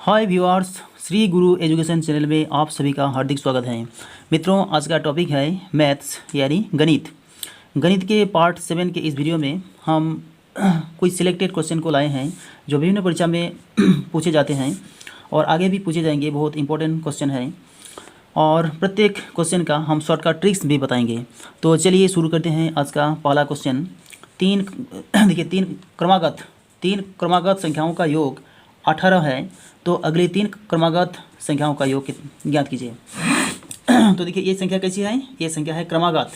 हाय viewers, Shri गुरु education channel में आप सभी का हार्दिक स्वागत है। मित्रों, आज का टॉपिक है मैथ्स यानी गणित। गणित के पार्ट 7 के इस वीडियो में हम कुछ सिलेक्टेड क्वेश्चन को लाए हैं जो विभिन्न परीक्षा में पूछे जाते हैं और आगे भी पूछे जाएंगे। बहुत इंपॉर्टेंट क्वेश्चन है और प्रत्येक क्वेश्चन का हम शॉर्टकट ट्रिक्स भी बताएंगे। तो चलिए शुरू करते हैं आज का पहला क्वेश्चन। तीन क्रमागत संख्याओं का योग 18 है, तो अगली तीन क्रमागत संख्याओं का योग ज्ञात कीजिए। तो देखिए, ये संख्या कैसी है? ये संख्या है क्रमागत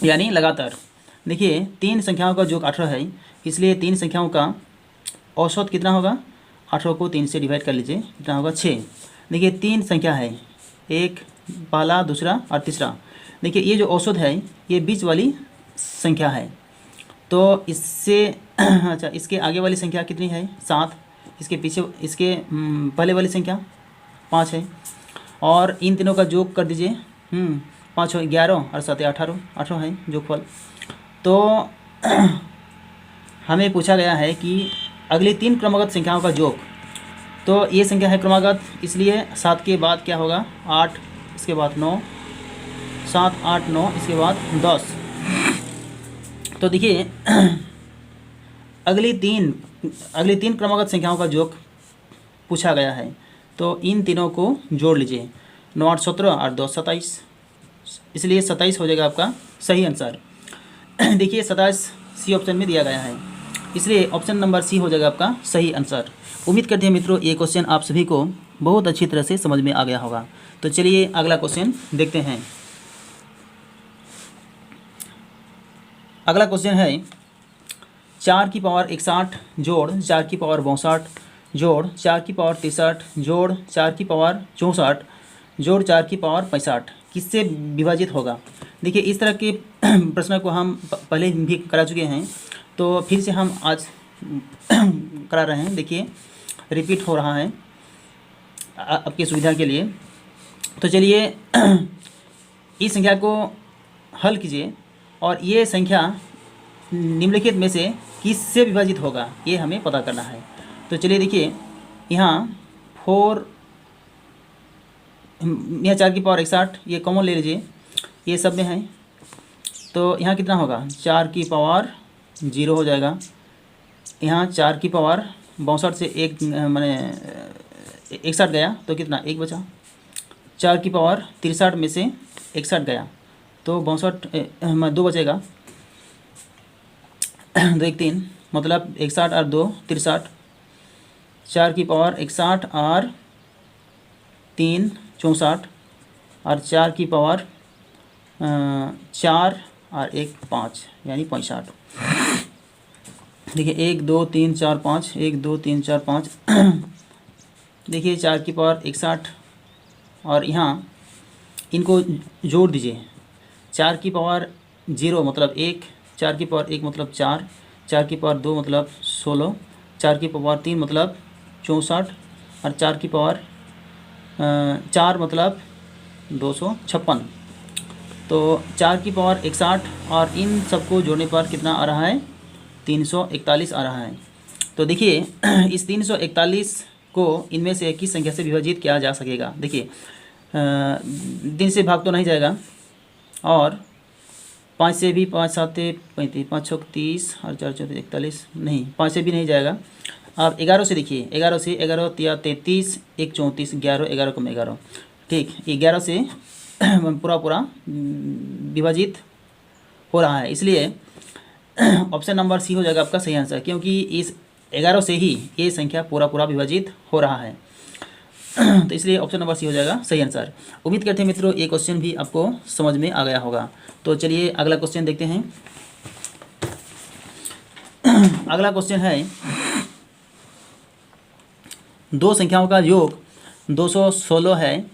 यानी लगातार। देखिए, तीन संख्याओं का योग 18 है, इसलिए तीन संख्याओं का औसत कितना होगा? 18 को 3 से डिवाइड कर लीजिए, कितना होगा? 6। देखिए, तीन संख्या है, एक पहला, दूसरा और तीसरा। देखिए, ये जो औसत है ये बीच वाली संख्या है, तो इससे अच्छा, इसके आगे वाली संख्या कितनी है? 7। इसके पीछे, इसके पहले वाली संख्या 5 है, और इन तीनों का योग कर दीजिए। 5 हो 11 और 7 18 है जोगफल। तो हमें पूछा गया है कि अगली तीन क्रमागत संख्याओं का योग। तो ये संख्या है क्रमागत, इसलिए 7 के बाद क्या होगा? 8, इसके बाद 9, 7 8 9, इसके बाद 10। तो देखिए, अगली तीन क्रमागत संख्याओं का योग पूछा गया है, तो इन तीनों को जोड़ लीजिए। 9 8 17 और 2 27, इसलिए 27 हो जाएगा आपका सही आंसर। देखिए, 27 सी ऑप्शन में दिया गया है, इसलिए ऑप्शन नंबर सी हो जाएगा आपका सही आंसर। उम्मीद करते हैं मित्रों ये क्वेश्चन आप सभी को बहुत अच्छी तरह से समझ में आ गया होगा। तो चलिए अगला क्वेश्चन देखते हैं। अगला क्वेश्चन है 4 की पावर 61 जोड़ 4 की पावर 62 जोड़ 4 की पावर 63 जोड़ 4 की पावर 64 जोड़ 4 की पावर 65 किससे विभाजित होगा? देखिए, इस तरह के प्रश्न को हम पहले भी करा चुके हैं, तो फिर से हम आज करा रहे हैं। देखिए, रिपीट हो रहा है आपकी सुविधा के लिए। तो चलिए इस संख्या को हल कीजिए और ये संख्या निम्नलिखित में से किससे विभाजित होगा, ये हमें पता करना है। तो चलिए देखिए, यहाँ 4 की पावर 61 ये कॉमन ले लीजिए, ये सब में है, तो यहाँ कितना होगा? 4 की पावर 0 हो जाएगा। यहाँ 4 की पावर 62 से एक मैंने 61 गया, तो कितना? 1 बचा। 4 की पावर 63 में से 61 गया, तो 62 2 बचेगा। 2 1 3, मतलब 61 और 2 63। 4 की पावर 61 और 3 64, और 4 की पावर 4 और 1 5 यानी 65। देखिए, 1 2 3 4 5, 1 2 3 4 5। देखिए, 4 की पावर 61 और यहाँ इनको जोड़ दीजिए। 4 की पावर 0 मतलब 1, 4 की पावर 1 मतलब 4, 4 की पावर 2 मतलब 16, 4 की पावर 3 मतलब 64, और 4 की पावर 4 मतलब 256। तो 4 की पावर 61 और इन सबको जोड़ने पर कितना आ रहा है? 341 आ रहा है। तो देखिए, इस 341 को इनमें से किस संख्या से विभाजित किया जा सकेगा? देखिए, 3 से भाग तो नहीं जाएगा, और 5 से भी, 5 7 35, 5 6 30 और 4 4 41, नहीं 5 से भी नहीं जाएगा। आप 11 से देखिए, 11 से 11 3 33, 1 34, 11 11 कम 11, ठीक, 11 से पूरा विभाजित हो रहा है, इसलिए ऑप्शन नंबर सी हो जाएगा आपका सही आंसर, क्योंकि इस 11 से ही ये संख्या पूरा विभाजित हो रहा है। तो इसलिए ऑप्शन नंबर सी हो जाएगा सही आंसर। उम्मीद करते हैं मित्रों ये क्वेश्चन भी आपको समझ में आ गया होगा। तो चलिए अगला क्वेश्चन देखते हैं। अगला क्वेश्चन है, दो संख्याओं का योग 216 है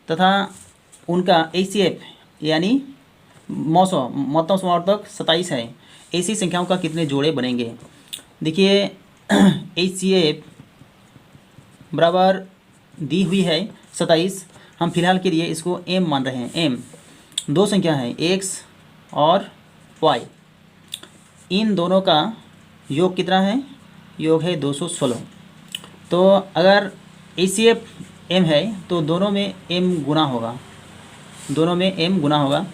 तथा उनका HCF यानी महत्तम समावर्तक 27 है। ऐसी संख्याओं का कितने जोड़े बनेंगे? देखिए, HCF बराबर दी हुई है 27। हम फिलहाल के लिए इसको m मान रहे हैं। m दो संख्या है x और y, इन दोनों का योग कितना है? योग है 216। तो अगर HCF m है तो दोनों में m गुना होगा, दोनों में m गुना होगा।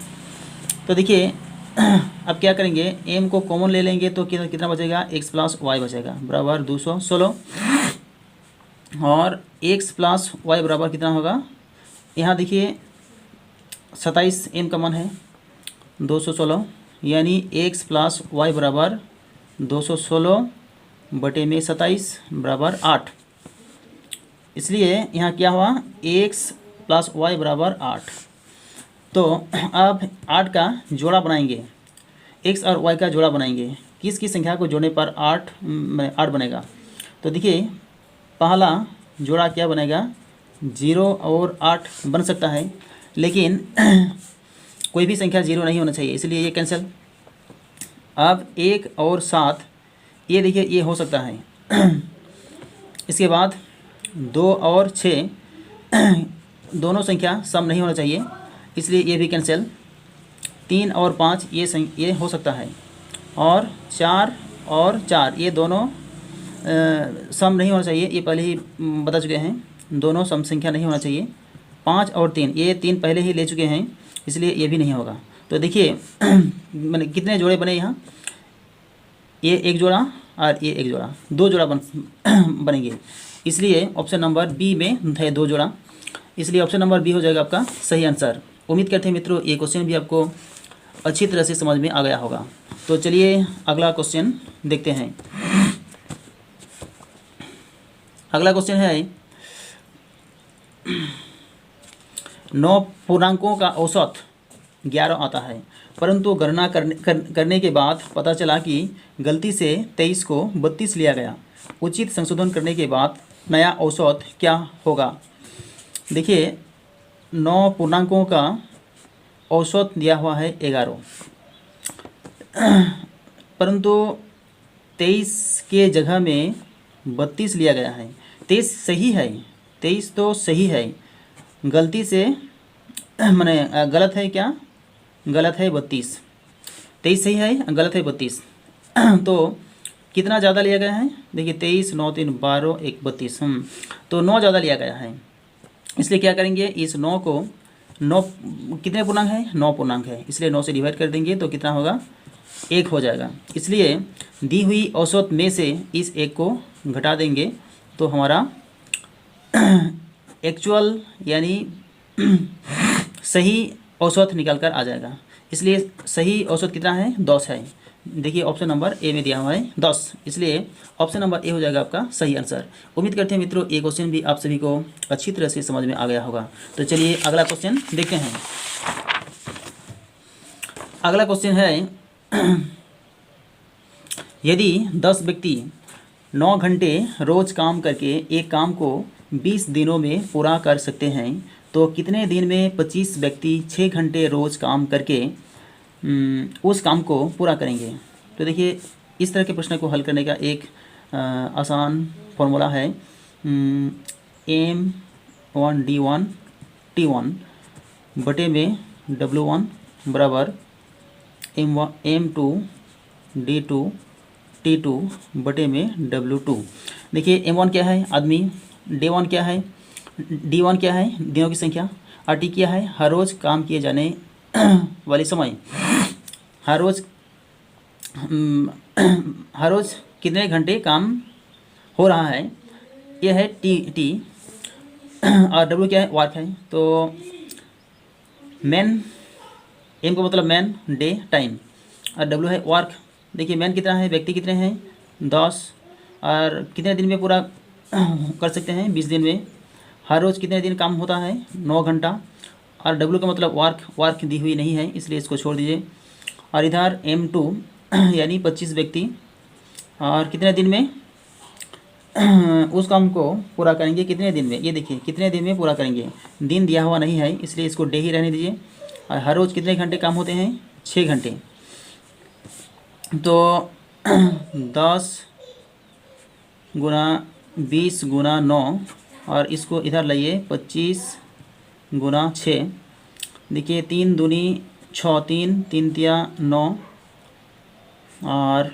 तो देखिए अब क्या करेंगे, m को कॉमन ले लेंगे तो कितना बचेगा, x प्लस वाई बचेगा बराबर 216। और x प्लस वाई बराबर कितना होगा, यहाँ देखिए 27 m का मान है 216, यानी x प्लस वाई बराबर 216 बटे में 27 बराबर 8। इसलिए यहाँ क्या हुआ, x प्लस वाई बराबर 8। तो अब 8 का जोड़ा बनाएंगे, x और y का जोड़ा बनाएंगे, किस संख्या को जोड़ने पर 8 बनेगा। तो देखिए पहला जोड़ा क्या बनेगा, 0 और 8 बन सकता है, लेकिन कोई भी संख्या 0 नहीं होना चाहिए, इसलिए ये कैंसिल। अब 1 और 7, ये देखिए ये हो सकता है। इसके बाद 2 और 6 दोनों संख्या सम नहीं होना चाहिए, इसलिए ये भी कैंसिल। 3 और 5 ये हो सकता है, और 4 और 4 ये दोनों सम नहीं होना चाहिए, ये पहले ही बता चुके हैं, दोनों सम संख्या नहीं होना चाहिए। 5 और 3 ये 3 पहले ही ले चुके हैं, इसलिए ये भी नहीं होगा। तो देखिए मैंने कितने जोड़े बने यहाँ, ये एक जोड़ा और ये एक जोड़ा, 2 जोड़ा बनेंगे, इसलिए ऑप्शन नंबर बी में है 2 जोड़ा, इसलिए ऑप्शन नंबर बी हो जाएगा आपका सही आंसर। उम्मीद करते हैं मित्रों ये क्वेश्चन भी आपको अच्छी तरह से समझ में आ गया होगा। तो चलिए अगला क्वेश्चन देखते हैं। अगला क्वेश्चन है 9 पूर्णांकों का औसत 11 आता है, परंतु गणना करने के बाद पता चला कि गलती से 23 को 32 लिया गया। उचित संशोधन करने के बाद नया औसत क्या होगा। देखिए 9 पूर्णांकों का औसत दिया हुआ है 11, परंतु 23 के जगह में 32 लिया गया है। 23 सही है, 23 तो सही है, गलती से मैंने गलत है, क्या गलत है 32। 23 सही है, गलत है 32। तो कितना ज़्यादा लिया गया है, देखिए 23 9 3 12 1 32, तो 9 ज़्यादा लिया गया है, इसलिए क्या करेंगे, इस 9 को 9 कितने पूर्णांक है, 9 पूर्णांक है, इसलिए 9 से डिवाइड कर देंगे तो कितना होगा, 1 हो जाएगा। इसलिए दी हुई औसत में से इस 1 को घटा देंगे तो हमारा एक्चुअल यानी सही औसत निकल कर आ जाएगा। इसलिए सही औसत कितना है, 10 है। देखिए ऑप्शन नंबर ए में दिया हुआ है 10, इसलिए ऑप्शन नंबर ए हो जाएगा आपका सही आंसर। उम्मीद करते हैं मित्रों ये क्वेश्चन भी आप सभी को अच्छी तरह से समझ में आ गया होगा। तो चलिए अगला क्वेश्चन देखते हैं। अगला क्वेश्चन है यदि 10 व्यक्ति 9 घंटे रोज काम करके एक काम को 20 दिनों में पूरा कर सकते हैं, तो कितने दिन में 25 व्यक्ति 6 घंटे रोज काम करके उस काम को पूरा करेंगे। तो देखिए इस तरह के प्रश्न को हल करने का एक आसान फॉर्मूला है, M1D1T1 बटे में W1 बराबर M2D2T2 बटे में W2। देखिए M1 क्या है, आदमी, D1 क्या है, D1 क्या है, दिनों की संख्या, और T क्या है, हर रोज़ काम किए जाने वाली समय, हर रोज़ कितने घंटे काम हो रहा है, ये है टी, और W क्या है, वर्क है। तो मैन, M का मतलब मैन, डे टाइम, और W है वर्क। देखिए मैन कितना है, व्यक्ति कितने हैं, 10, और कितने दिन में पूरा कर सकते हैं, 20 दिन में। हर रोज़ कितने दिन काम होता है, 9 घंटा, और W का मतलब वर्क दी हुई नहीं है, इसलिए इसको छोड़ दीजिए। और इधर M2 यानी 25 व्यक्ति, और कितने दिन में उस काम को पूरा करेंगे, कितने दिन में, ये देखिए कितने दिन में पूरा करेंगे, दिन दिया हुआ नहीं है, इसलिए इसको डे ही रहने दीजिए। और हर रोज़ कितने घंटे काम होते हैं, 6 घंटे। तो 10 गुना 20 गुना 9, और इसको इधर लाइए 25 गुना 6। देखिए 3 दूनी 6, 3 3 तिया 9, और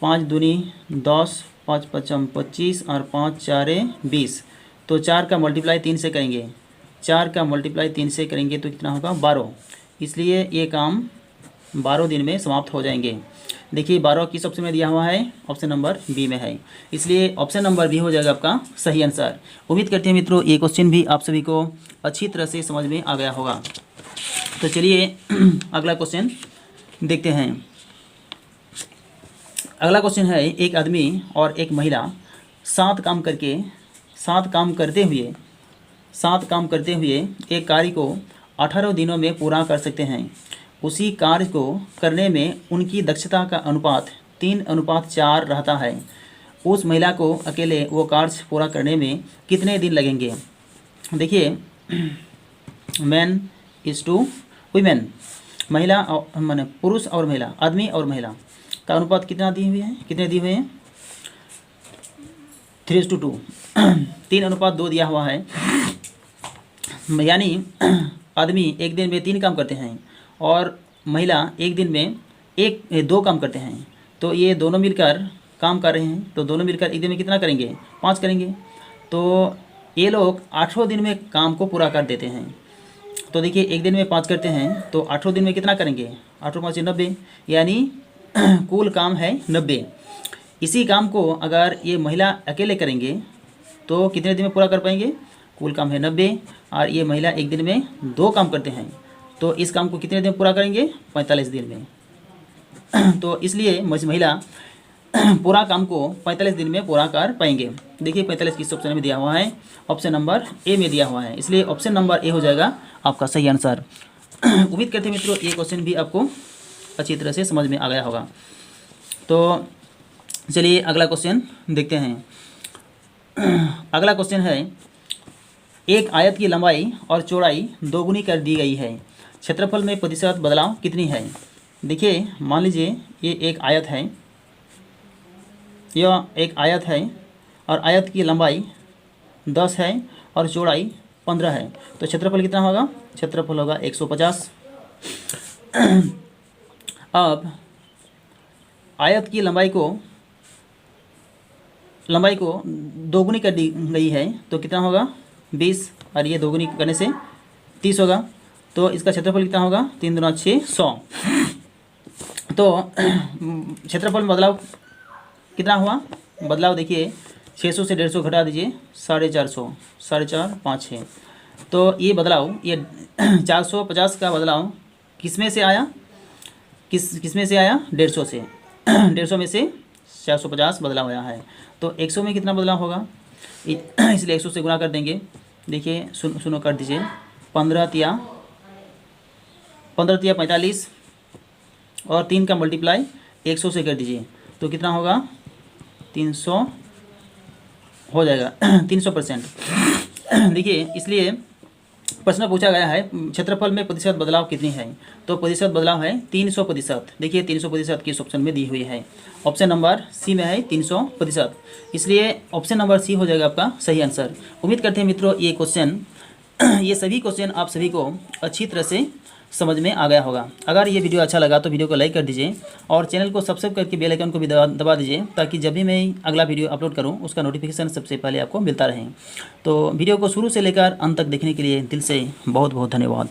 5 दूनी 10, 5 पचम 25 और 5 चारे 20। तो 4 का मल्टीप्लाई 3 से करेंगे, 4 का मल्टीप्लाई 3 से करेंगे तो कितना होगा 12। इसलिए ये काम 12 दिन में समाप्त हो जाएंगे। देखिए 12 किस ऑप्शन में दिया हुआ है, ऑप्शन नंबर बी में है, इसलिए ऑप्शन नंबर बी हो जाएगा आपका सही आंसर। उम्मीद करते हैं मित्रों ये क्वेश्चन भी आप सभी को अच्छी तरह से समझ में आ गया होगा। तो चलिए अगला क्वेश्चन देखते हैं। अगला क्वेश्चन है, एक आदमी और एक महिला 7 काम करते हुए एक कार्य को 18 दिनों में पूरा कर सकते हैं। उसी कार्य को करने में उनकी दक्षता का अनुपात 3:4 रहता है। उस महिला को अकेले वो कार्य पूरा करने में कितने दिन लगेंगे? देखिए मैन इज टू वीमेन, महिला और माने पुरुष और महिला, आदमी और महिला का अनुपात कितना दिए हुए हैं, कितने दिए हुए हैं 3:2, 3:2 दिया हुआ है। यानी आदमी एक दिन में 3 काम करते हैं और महिला एक दिन में 2 काम करते हैं। तो ये दोनों मिलकर काम कर रहे हैं, तो दोनों मिलकर एक दिन में कितना करेंगे 5 करेंगे। तो ये लोग 8 दिन में काम को पूरा कर देते हैं। तो देखिए एक दिन में 5 करते हैं तो 8 दिन में कितना करेंगे, 8 5 90, यानी कुल काम है 90। इसी काम को अगर ये महिला अकेले करेंगे तो कितने दिन में पूरा कर पाएंगे, कुल काम है 90 और ये महिला एक दिन में 2 काम करते हैं, तो इस काम को कितने दिन में पूरा करेंगे 45 दिन में। तो इसलिए महिला पूरा काम को 45 दिन में पूरा कर पाएंगे। देखिए 45 किस ऑप्शन में दिया हुआ है, ऑप्शन नंबर ए में दिया हुआ है, इसलिए ऑप्शन नंबर ए हो जाएगा आपका सही आंसर। उम्मीद करते हैं मित्रों ये क्वेश्चन भी आपको अच्छी तरह से समझ में आ गया होगा। तो चलिए अगला क्वेश्चन देखते हैं। अगला क्वेश्चन है, एक आयत की लंबाई और चौड़ाई दोगुनी कर दी गई है, क्षेत्रफल में प्रतिशत बदलाव कितनी है? देखिए मान लीजिए ये एक आयत है, यह एक आयत है और आयत की लंबाई 10 है और चौड़ाई 15 है, तो क्षेत्रफल कितना होगा, क्षेत्रफल होगा 150। अब आयत की लंबाई को दोगुनी कर दी गई है तो कितना होगा 20 और ये दोगुनी करने से 30 होगा, तो इसका क्षेत्रफल कितना होगा 3 दूना 6 100। तो क्षेत्रफल में बदलाव कितना हुआ, बदलाव देखिए 600 से 150 घटा दीजिए 450, 4.5 5 6, तो ये बदलाव ये 450 का बदलाव किस में से आया, किस में से आया 150 से, 150 में से 450 बदलाव आया है। तो 100 में कितना बदलाव होगा, इसलिए 100 से गुणा कर देंगे। देखिए सुनो कर दीजिए 15 तिया 45 और 3 का मल्टीप्लाई 100 से कर दीजिए तो कितना होगा 300 हो जाएगा 300%। देखिए इसलिए प्रश्न पूछा गया है क्षेत्रफल में प्रतिशत बदलाव कितनी है, तो प्रतिशत बदलाव है 300%। देखिए 300% किस ऑप्शन में दी हुई है, ऑप्शन नंबर सी में है 300%, इसलिए ऑप्शन नंबर सी हो जाएगा आपका सही आंसर। उम्मीद करते हैं मित्रों ये सभी क्वेश्चन आप सभी को अच्छी तरह से समझ में आ गया होगा। अगर ये वीडियो अच्छा लगा तो वीडियो को लाइक कर दीजिए और चैनल को सब्सक्राइब करके बेल आइकन को भी दबा दीजिए, ताकि जब भी मैं अगला वीडियो अपलोड करूं उसका नोटिफिकेशन सबसे पहले आपको मिलता रहे। तो वीडियो को शुरू से लेकर अंत तक देखने के लिए दिल से बहुत बहुत धन्यवाद।